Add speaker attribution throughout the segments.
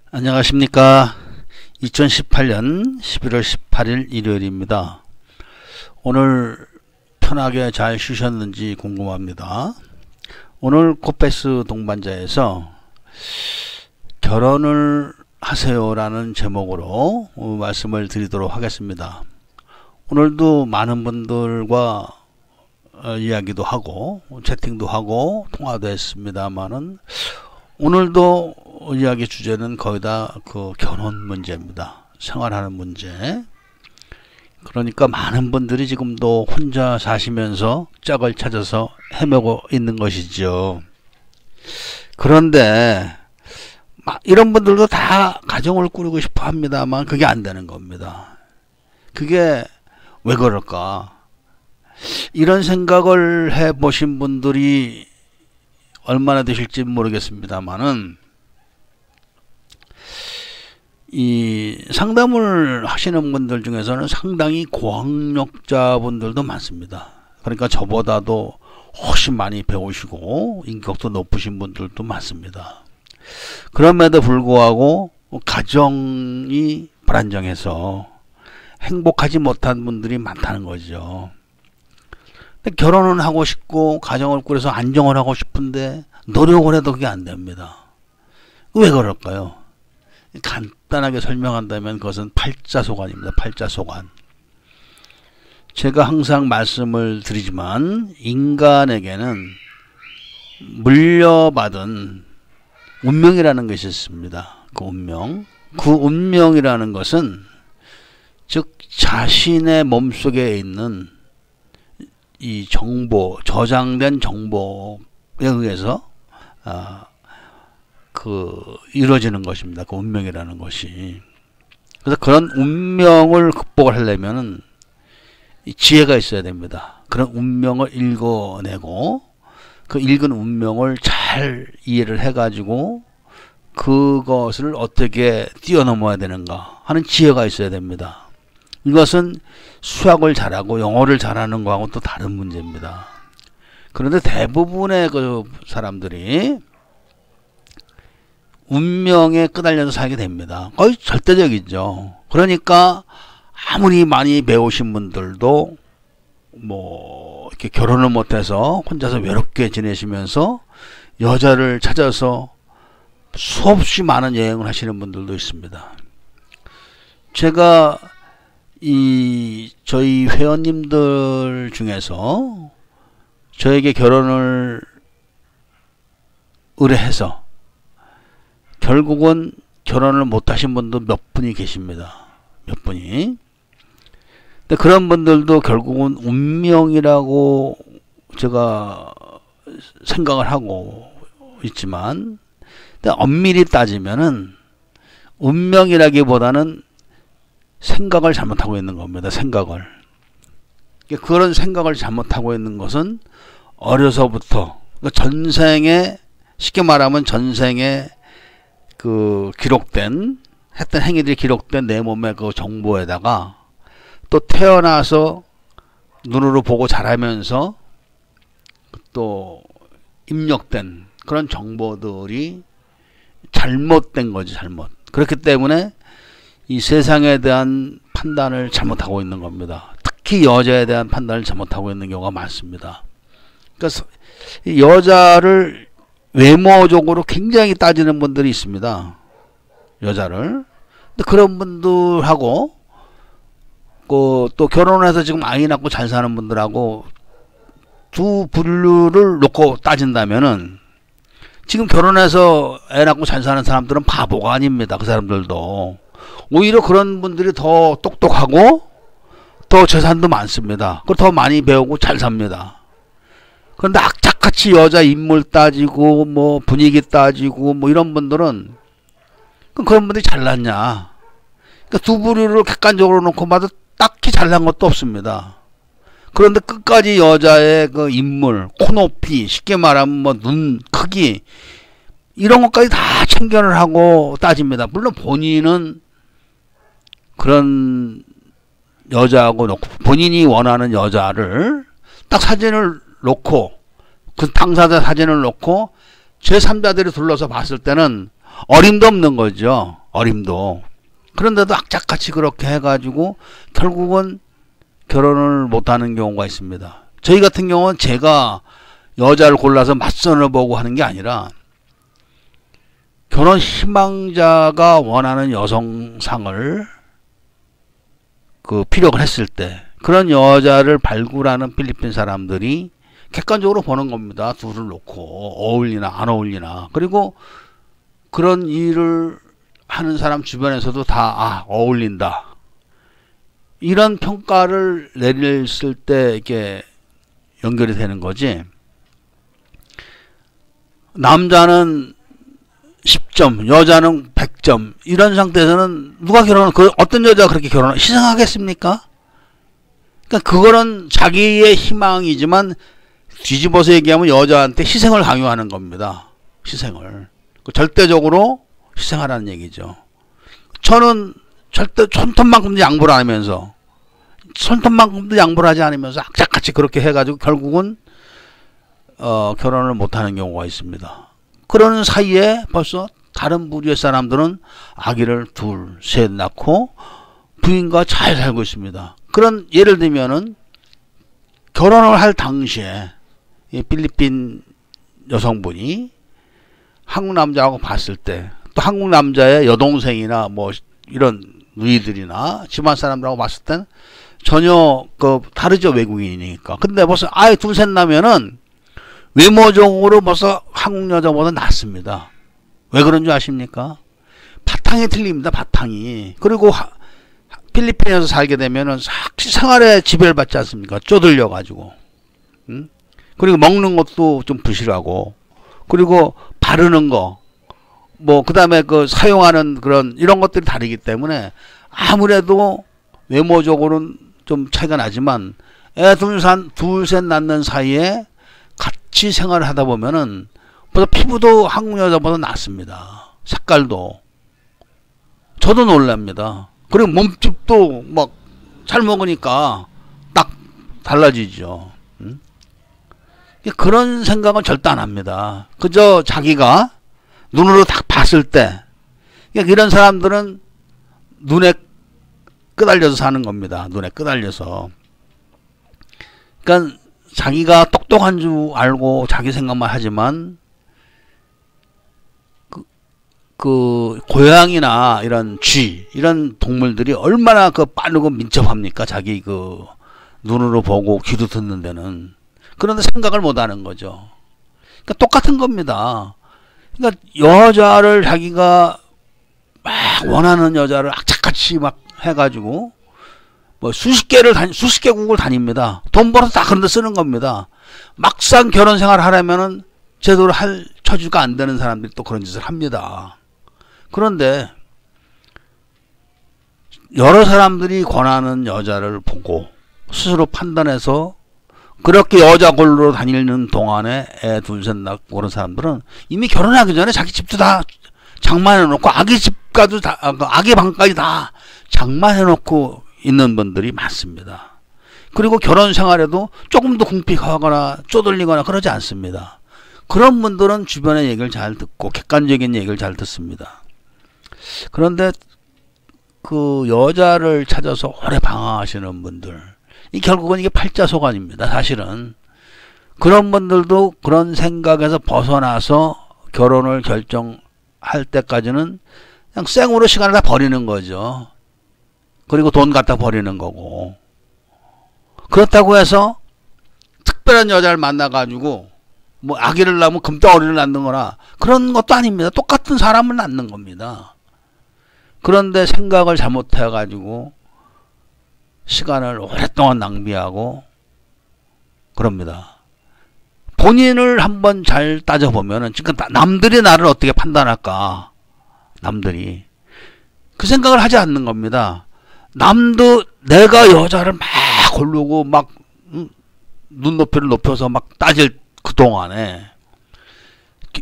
Speaker 1: 안녕하십니까. 2018년 11월 18일 일요일입니다. 오늘 편하게 잘 쉬셨는지 궁금합니다. 오늘 코페스 동반자에서 결혼을 하세요라는 제목으로 말씀을 드리도록 하겠습니다. 오늘도 많은 분들과 이야기도 하고 채팅도 하고 통화도 했습니다만은 오늘도 이야기 주제는 거의 다 그 결혼 문제입니다. 생활하는 문제. 그러니까 많은 분들이 지금도 혼자 사시면서 짝을 찾아서 헤매고 있는 것이죠. 그런데 이런 분들도 다 가정을 꾸리고 싶어 합니다만 그게 안 되는 겁니다. 그게 왜 그럴까? 이런 생각을 해 보신 분들이 얼마나 되실지 모르겠습니다만은 이 상담을 하시는 분들 중에서는 상당히 고학력자 분들도 많습니다. 그러니까 저보다도 훨씬 많이 배우시고 인격도 높으신 분들도 많습니다. 그럼에도 불구하고 가정이 불안정해서 행복하지 못한 분들이 많다는 거죠. 결혼은 하고 싶고 가정을 꾸려서 안정을 하고 싶은데 노력을 해도 그게 안 됩니다. 왜 그럴까요? 간단하게 설명한다면 그것은 팔자소관입니다. 팔자소관. 제가 항상 말씀을 드리지만 인간에게는 물려받은 운명이라는 것이 있습니다. 그 운명. 그 운명이라는 것은 즉 자신의 몸속에 있는 이 정보, 저장된 정보에 의해서 이루어지는 것입니다. 그 운명이라는 것이. 그래서 그런 운명을 극복을 하려면은 지혜가 있어야 됩니다. 그런 운명을 읽어내고 그 읽은 운명을 잘 이해를 해가지고 그것을 어떻게 뛰어넘어야 되는가 하는 지혜가 있어야 됩니다. 이것은 수학을 잘하고 영어를 잘하는 거하고 또 다른 문제입니다. 그런데 대부분의 그 사람들이 운명에 끄달려서 살게 됩니다. 거의 절대적이죠. 그러니까 아무리 많이 배우신 분들도 뭐 이렇게 결혼을 못해서 혼자서 외롭게 지내시면서 여자를 찾아서 수없이 많은 여행을 하시는 분들도 있습니다. 제가 저희 회원님들 중에서 저에게 결혼을 의뢰해서 결국은 결혼을 못하신 분도 몇 분이 계십니다. 몇 분이. 근데 그런 분들도 결국은 운명이라고 제가 생각을 하고 있지만, 근데 엄밀히 따지면은 운명이라기보다는 생각을 잘못하고 있는 겁니다. 생각을. 그런 생각을 잘못하고 있는 것은 어려서부터 전생에, 쉽게 말하면 전생에 그 기록된 했던 행위들이 기록된 내 몸의 그 정보에다가 또 태어나서 눈으로 보고 자라면서 또 입력된 그런 정보들이 잘못된 거지. 잘못. 그렇기 때문에 이 세상에 대한 판단을 잘못하고 있는 겁니다. 특히 여자에 대한 판단을 잘못하고 있는 경우가 많습니다. 그러니까 여자를 외모적으로 굉장히 따지는 분들이 있습니다. 여자를. 근데 그런 분들하고 또 결혼해서 지금 아이 낳고 잘 사는 분들하고 두 분류를 놓고 따진다면은 지금 결혼해서 애 낳고 잘 사는 사람들은 바보가 아닙니다. 그 사람들도. 오히려 그런 분들이 더 똑똑하고 더 재산도 많습니다. 그리고 더 많이 배우고 잘 삽니다. 그런데 악착같이 여자 인물 따지고 뭐 분위기 따지고 뭐 이런 분들은 그런 분들이 잘났냐. 그러니까 두 부류를 객관적으로 놓고 봐도 딱히 잘난 것도 없습니다. 그런데 끝까지 여자의 그 인물, 코 높이, 쉽게 말하면 뭐 눈 크기 이런 것까지 다 참견을 하고 따집니다. 물론 본인은 그런 여자하고 놓고 본인이 원하는 여자를 딱 사진을 놓고 그 당사자 사진을 놓고 제3자들이 둘러서 봤을 때는 어림도 없는 거죠. 어림도. 그런데도 악착같이 그렇게 해가지고 결국은 결혼을 못하는 경우가 있습니다. 저희 같은 경우는 제가 여자를 골라서 맞선을 보고 하는 게 아니라 결혼 희망자가 원하는 여성상을 피력을 했을 때 그런 여자를 발굴하는 필리핀 사람들이 객관적으로 보는 겁니다. 둘을 놓고 어울리나 안 어울리나. 그리고 그런 일을 하는 사람 주변에서도 다 어울린다. 이런 평가를 내렸을 때 이게 연결이 되는 거지. 남자는 10점, 여자는 100점. 이런 상태에서는 누가 어떤 여자가 그렇게 희생하겠습니까? 그러니까 그거는 자기의 희망이지만 뒤집어서 얘기하면 여자한테 희생을 강요하는 겁니다. 희생을. 절대적으로 희생하라는 얘기죠. 저는 절대 손톱만큼도 양보를 안 하면서 손톱만큼도 양보를 하지 않으면서 악착같이 그렇게 해가지고 결국은 결혼을 못하는 경우가 있습니다. 그러는 사이에 벌써 다른 부류의 사람들은 아기를 둘, 셋 낳고 부인과 잘 살고 있습니다. 그런 예를 들면은 결혼을 할 당시에 이 필리핀 여성분이 한국 남자하고 봤을 때 또 한국 남자의 여동생이나 뭐 이런 누이들이나 집안 사람들하고 봤을 땐 전혀 다르죠. 외국인이니까. 근데 벌써 아예 둘 셋 나면은 외모적으로 벌써 한국 여자보다 낫습니다. 왜 그런 줄 아십니까? 바탕이 틀립니다. 바탕이. 그리고 필리핀에서 살게 되면은 생활에 지배를 받지 않습니까? 쪼들려 가지고. 그리고 먹는 것도 좀 부실하고, 그리고 바르는 거, 그 다음에 사용하는 이런 것들이 다르기 때문에 아무래도 외모적으로는 좀 차이가 나지만 애 둘 셋 낳는 사이에 같이 생활을 하다 보면은 벌써 피부도 한국 여자보다 낫습니다. 색깔도. 저도 놀랍니다. 그리고 몸집도 잘 먹으니까 딱 달라지죠. 그런 생각은 절대 안 합니다. 그저 자기가 눈으로 딱 봤을 때, 이런 사람들은 눈에 끄달려서 사는 겁니다. 눈에 끄달려서. 그러니까 자기가 똑똑한 줄 알고 자기 생각만 하지만 고양이나 이런 쥐 이런 동물들이 얼마나 빠르고 민첩합니까? 자기 눈으로 보고 귀로 듣는 데는. 그런데 생각을 못 하는 거죠. 그러니까 똑같은 겁니다. 그러니까 여자를 자기가 막 원하는 여자를 악착같이 막 해가지고 수십 개국을 다닙니다. 돈 벌어서 다 그런 데 쓰는 겁니다. 막상 결혼 생활을 하려면은 제대로 할 처지가 안 되는 사람들이 또 그런 짓을 합니다. 그런데 여러 사람들이 권하는 여자를 보고 스스로 판단해서 그렇게 여자 골로 다니는 동안에 애 둘 셋 낳고 그런 사람들은 이미 결혼하기 전에 자기 집도 다 장만해놓고 아기 집까지 다 아기 방까지 다 장만해놓고 있는 분들이 많습니다. 그리고 결혼 생활에도 조금도 궁핍하거나 쪼들리거나 그러지 않습니다. 그런 분들은 주변의 얘기를 잘 듣고 객관적인 얘기를 잘 듣습니다. 그런데 여자를 찾아서 오래 방황하시는 분들, 결국은 이게 팔자소관입니다. 사실은 그런 분들도 그런 생각에서 벗어나서 결혼을 결정할 때까지는 그냥 생으로 시간을 다 버리는 거죠. 그리고 돈 갖다 버리는 거고. 그렇다고 해서 특별한 여자를 만나가지고 아기를 낳으면 금덩어리를 낳는 거나 그런 것도 아닙니다. 똑같은 사람을 낳는 겁니다. 그런데 생각을 잘못해가지고 시간을 오랫동안 낭비하고 그럽니다. 본인을 한번 잘 따져보면은 지금 남들이 나를 어떻게 판단할까? 남들이 그 생각을 하지 않는 겁니다. 남도 내가 여자를 막 고르고 막 눈높이를 높여서 막 따질 그 동안에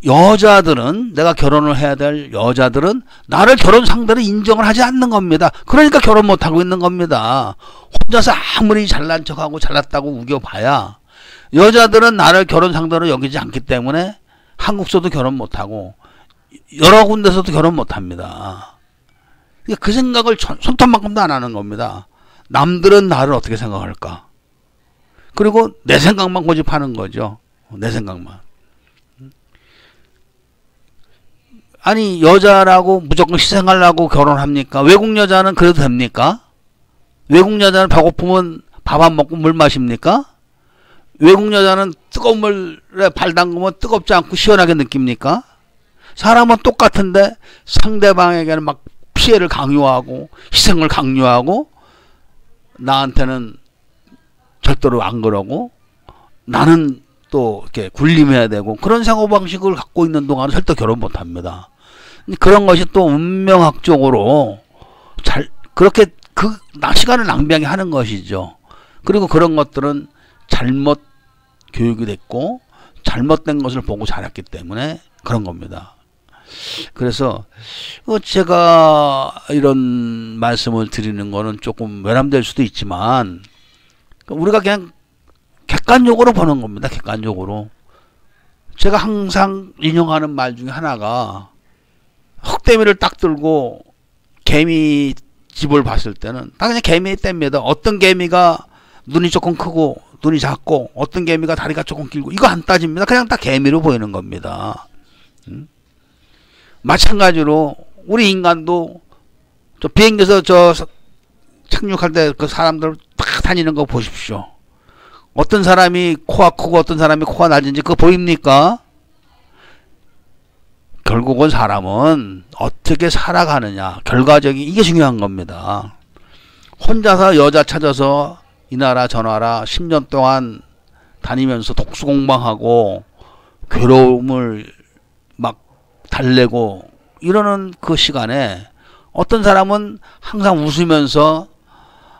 Speaker 1: 여자들은, 내가 결혼을 해야 될 여자들은 나를 결혼 상대로 인정을 하지 않는 겁니다. 그러니까 결혼 못하고 있는 겁니다. 혼자서 아무리 잘난 척하고 잘났다고 우겨봐야 여자들은 나를 결혼 상대로 여기지 않기 때문에 한국서도 결혼 못하고 여러 군데서도 결혼 못합니다. 그 생각을 손톱만큼도 안 하는 겁니다. 남들은 나를 어떻게 생각할까? 그리고 내 생각만 고집하는 거죠. 내 생각만. 아니 여자라고 무조건 희생하려고 결혼합니까? 외국 여자는 그래도 됩니까? 외국 여자는 배고프면 밥 안 먹고 물 마십니까? 외국 여자는 뜨거운 물에 발 담그면 뜨겁지 않고 시원하게 느낍니까? 사람은 똑같은데 상대방에게는 막 피해를 강요하고 희생을 강요하고 나한테는 절대로 안 그러고 나는 또 이렇게 군림해야 되고 그런 사고방식을 갖고 있는 동안은 절대 결혼 못합니다. 그런 것이 또 운명학적으로 그렇게 시간을 낭비하게 하는 것이죠. 그리고 그런 것들은 잘못 교육이 됐고 잘못된 것을 보고 자랐기 때문에 그런 겁니다. 그래서 제가 이런 말씀을 드리는 거는 조금 외람될 수도 있지만 우리가 그냥 객관적으로 보는 겁니다. 객관적으로. 제가 항상 인용하는 말 중에 하나가 흑돼미를 딱 들고 개미 집을 봤을 때는 딱 그냥 개미의 떼입니다. 어떤 개미가 눈이 조금 크고 눈이 작고 어떤 개미가 다리가 조금 길고 이거 안 따집니다. 그냥 딱 개미로 보이는 겁니다. 마찬가지로 우리 인간도 저 비행기에서 저 착륙할 때 그 사람들 딱 다니는 거 보십시오. 어떤 사람이 코가 크고 어떤 사람이 코가 낮은지 그거 보입니까? 결국은 사람은 어떻게 살아가느냐 결과적인 이게 중요한 겁니다. 혼자서 여자 찾아서 이 나라 저 나라 10년 동안 다니면서 독수공방하고 괴로움을 막 달래고 이러는 그 시간에 어떤 사람은 항상 웃으면서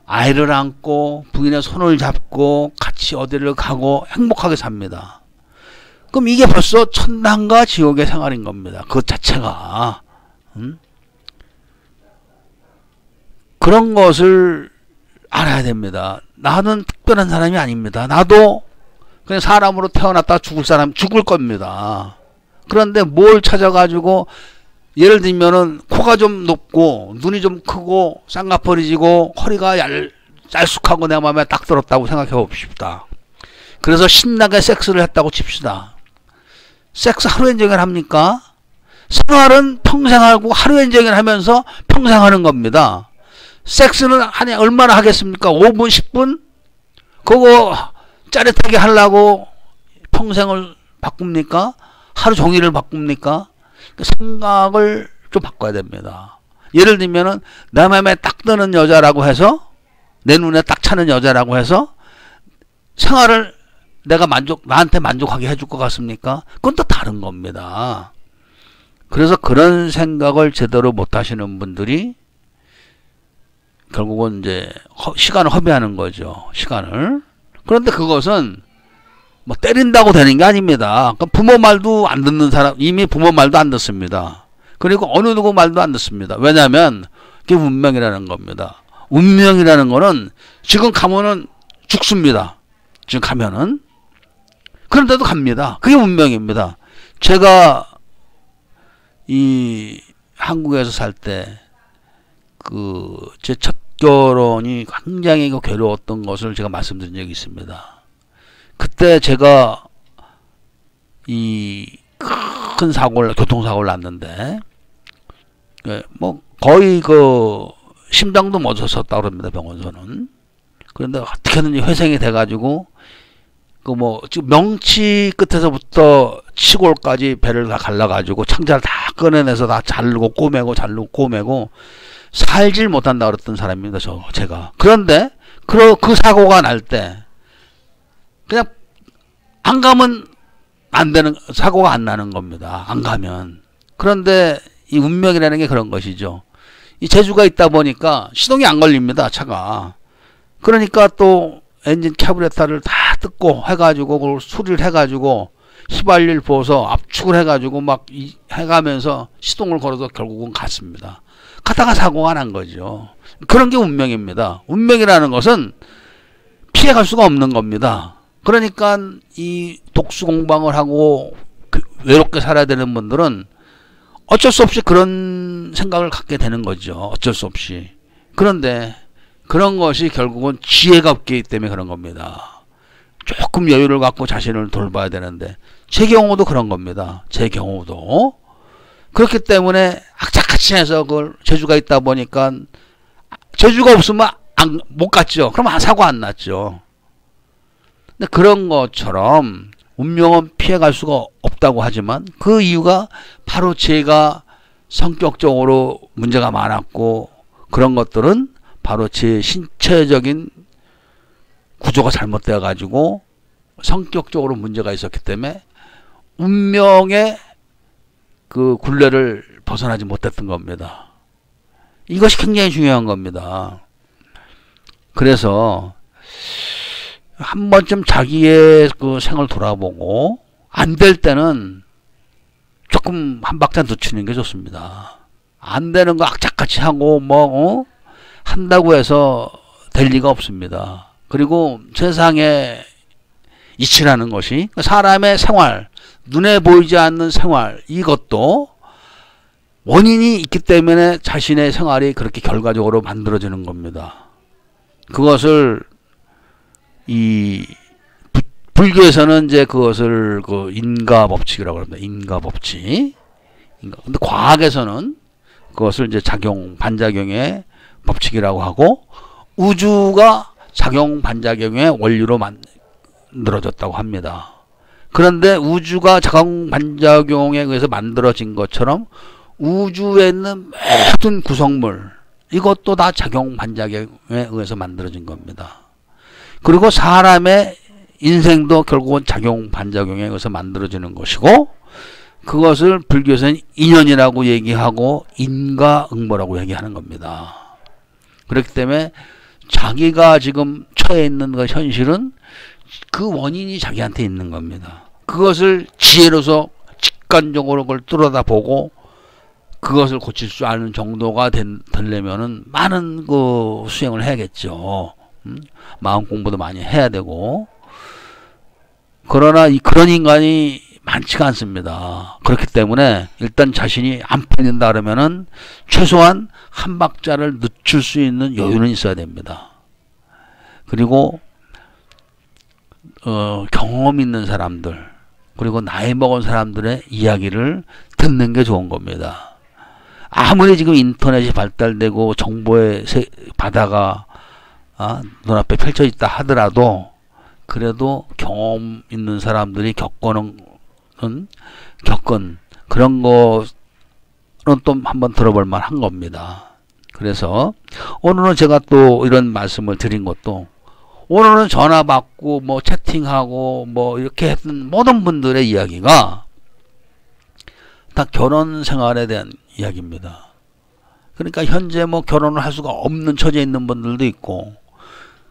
Speaker 1: 아이를 안고 부인의 손을 잡고 같이 어디를 가고 행복하게 삽니다. 그럼 이게 벌써 천당과 지옥의 생활인 겁니다. 그 자체가. 그런 것을 알아야 됩니다. 나는 특별한 사람이 아닙니다. 나도 그냥 사람으로 태어났다 죽을 겁니다. 그런데 뭘 찾아가지고 예를 들면은 코가 좀 높고 눈이 좀 크고 쌍꺼풀이 지고 허리가 얄쑥하고 내 마음에 딱 들었다고 생각해 봅시다. 그래서 신나게 섹스를 했다고 칩시다. 섹스 하루엔종일 합니까? 생활은 평생 하고 하루엔종일 하면서 평생 하는 겁니다. 섹스는 얼마나 하겠습니까? 5분 10분? 그거 짜릿하게 하려고 평생을 바꿉니까? 하루 종일을 바꿉니까? 생각을 좀 바꿔야 됩니다. 예를 들면은 내 마음에 딱 드는 여자라고 해서 내 눈에 딱 차는 여자라고 해서 생활을 내가 나한테 만족하게 해줄 것 같습니까? 그건 또 다른 겁니다. 그래서 그런 생각을 제대로 못 하시는 분들이 결국은 이제 시간을 허비하는 거죠. 시간을. 그런데 그것은 뭐 때린다고 되는 게 아닙니다. 그러니까 부모 말도 안 듣는 사람 이미 부모 말도 안 듣습니다. 그리고 어느 누구 말도 안 듣습니다. 왜냐하면 그게 운명이라는 겁니다. 운명이라는 거는 지금 가면은 죽습니다. 지금 가면은 그런데도 갑니다. 그게 운명입니다. 제가 이 한국에서 살 때 제 첫 결혼이 굉장히 괴로웠던 것을 제가 말씀드린 적이 있습니다. 그때 제가 이 큰 교통사고를 났는데 뭐 거의 심장도 멎었었다고 그럽니다. 병원서는. 그런데 어떻게든지 회생이 돼가지고 지금 명치 끝에서부터 치골까지 배를 다 갈라가지고 창자를 다 꺼내내서 다 자르고 꼬매고 살질 못한다 그랬던 사람입니다. 제가. 그런데 그 사고가 날 때 그냥 안 가면 안 되는 사고가 안 나는 겁니다. 안 가면. 그런데 이 운명이라는 게 그런 것이죠. 이 재주가 있다 보니까 시동이 안 걸립니다. 차가. 그러니까 또 엔진 캐브레터를 다 뜯고 해가지고 그걸 수리를 해가지고 휘발유를 부어서 압축을 해가지고 막 해가면서 시동을 걸어서 결국은 갔습니다. 가다가 사고가 난 거죠. 그런 게 운명입니다. 운명이라는 것은 피해갈 수가 없는 겁니다. 그러니까 이 독수공방을 하고 외롭게 살아야 되는 분들은 어쩔 수 없이 그런 생각을 갖게 되는 거죠. 어쩔 수 없이. 그런데 그런 것이 결국은 지혜가 없기 때문에 그런 겁니다. 조금 여유를 갖고 자신을 돌봐야 되는데 제 경우도 그런 겁니다. 제 경우도. 그렇기 때문에 악착같이 해서 그걸 재주가 있다 보니까 재주가 없으면 못 갔죠. 그럼 사고 안 났죠. 근데 그런 것처럼 운명은 피해갈 수가 없다고 하지만 그 이유가 바로 제가 성격적으로 문제가 많았고 그런 것들은 바로 제 신체적인 구조가 잘못되어 가지고 성격적으로 문제가 있었기 때문에 운명의 그 굴레를 벗어나지 못했던 겁니다. 이것이 굉장히 중요한 겁니다. 그래서 한 번쯤 자기의 그 생을 돌아보고 안 될 때는 조금 한 박자 늦추는 게 좋습니다. 안 되는 거 악착같이 하고 한다고 해서 될 리가 없습니다. 그리고 세상에 이치라는 것이 사람의 생활, 눈에 보이지 않는 생활, 이것도 원인이 있기 때문에 자신의 생활이 그렇게 결과적으로 만들어지는 겁니다. 그것을 이 불교에서는 이제 그것을 그 인과 법칙이라고 합니다. 인과 법칙. 근데 과학에서는 그것을 이제 작용 반작용의 법칙이라고 하고 우주가 작용 반작용의 원리로 만들어졌다고 합니다. 그런데 우주가 작용 반작용에 의해서 만들어진 것처럼 우주에 있는 모든 구성물 이것도 다 작용 반작용에 의해서 만들어진 겁니다. 그리고 사람의 인생도 결국은 작용 반작용에 의해서 만들어지는 것이고 그것을 불교에서는 인연이라고 얘기하고 인과응보라고 얘기하는 겁니다. 그렇기 때문에 자기가 지금 처해 있는 그 현실은 그 원인이 자기한테 있는 겁니다. 그것을 지혜로서 직관적으로 그걸 뚫어다보고 그것을 고칠 수 아는 정도가 되려면은 많은 그 수행을 해야겠죠. 마음 공부도 많이 해야 되고. 그러나 그런 인간이 많지가 않습니다. 그렇기 때문에 일단 자신이 안 풀린다 그러면은 최소한 한 박자를 늦출 수 있는 여유는 있어야 됩니다. 그리고 경험 있는 사람들 그리고 나이 먹은 사람들의 이야기를 듣는 게 좋은 겁니다. 아무리 지금 인터넷이 발달되고 정보의 바다가 눈앞에 펼쳐 있다 하더라도 그래도 경험 있는 사람들이 겪은 그런 거는 또 한번 들어볼 만한 겁니다. 그래서 오늘은 제가 또 이런 말씀을 드린 것도 오늘은 전화 받고 뭐 채팅하고 뭐 이렇게 했던 모든 분들의 이야기가 다 결혼 생활에 대한 이야기입니다. 그러니까 현재 뭐 결혼을 할 수가 없는 처지에 있는 분들도 있고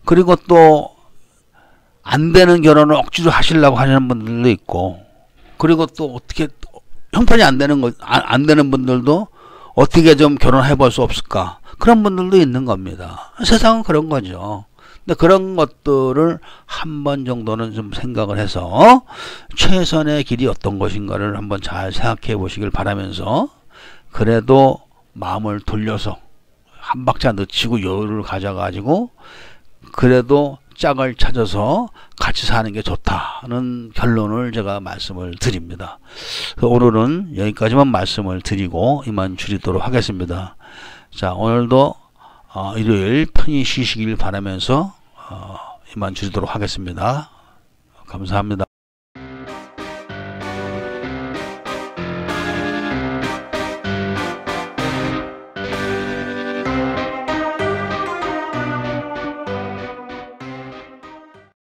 Speaker 1: 그리고 또 안 되는 결혼을 억지로 하시려고 하시는 분들도 있고 그리고 또 어떻게 형편이 안 되는 분들도 어떻게 좀 결혼해 볼 수 없을까 그런 분들도 있는 겁니다. 세상은 그런 거죠. 근데 그런 것들을 한 번 정도는 좀 생각을 해서 최선의 길이 어떤 것인가를 한번 잘 생각해 보시길 바라면서 그래도 마음을 돌려서 한 박자 늦추고 여유를 가져가지고 그래도 짝을 찾아서 같이 사는 게 좋다는 결론을 제가 말씀을 드립니다. 오늘은 여기까지만 말씀을 드리고 이만 줄이도록 하겠습니다. 자, 오늘도 일요일 편히 쉬시길 바라면서 이만 줄이도록 하겠습니다. 감사합니다.